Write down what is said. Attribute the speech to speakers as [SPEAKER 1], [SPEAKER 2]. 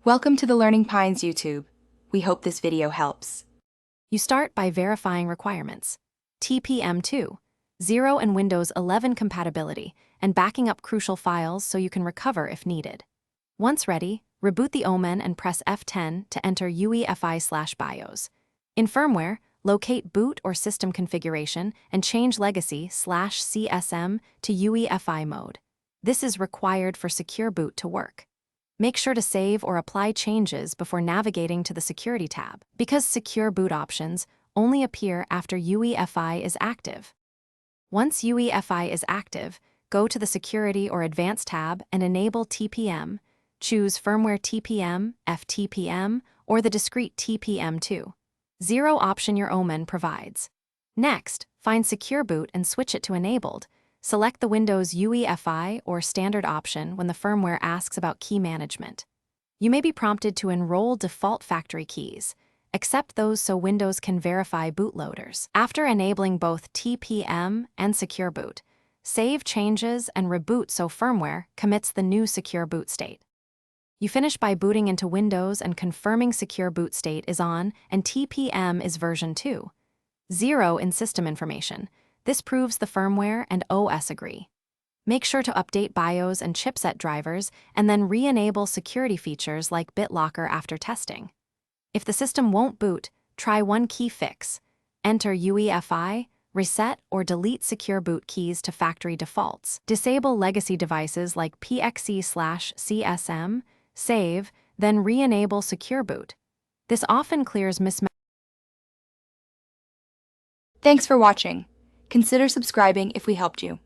[SPEAKER 1] Welcome to the Learning Pines YouTube. We hope this video helps.
[SPEAKER 2] You start by verifying requirements. TPM2, 0 and Windows 11 compatibility, and backing up crucial files so you can recover if needed. Once ready, reboot the Omen and press F10 to enter UEFI/BIOS. In firmware, locate boot or system configuration and change legacy/CSM to UEFI mode. This is required for secure boot to work. Make sure to save or apply changes before navigating to the Security tab, because secure boot options only appear after UEFI is active. Once UEFI is active, go to the Security or Advanced tab and enable TPM. Choose Firmware TPM, FTPM, or the discrete TPM2. 0 option your Omen provides. Next, find Secure Boot and switch it to Enabled. Select the Windows UEFI or Standard option when the firmware asks about key management. You may be prompted to enroll default factory keys. Accept those so Windows can verify bootloaders. After enabling both TPM and Secure Boot, save changes and reboot so firmware commits the new Secure Boot state. You finish by booting into Windows and confirming Secure Boot state is on and TPM is version 2. 0 in system information. This proves the firmware and OS agree. Make sure to update BIOS and chipset drivers and then re-enable security features like BitLocker after testing. If the system won't boot, try one key fix. Enter UEFI, reset or delete Secure Boot keys to factory defaults. Disable legacy devices like PXE/CSM, save, then re-enable Secure Boot. This often clears mismatch.
[SPEAKER 1] Thanks for watching. Consider subscribing if we helped you.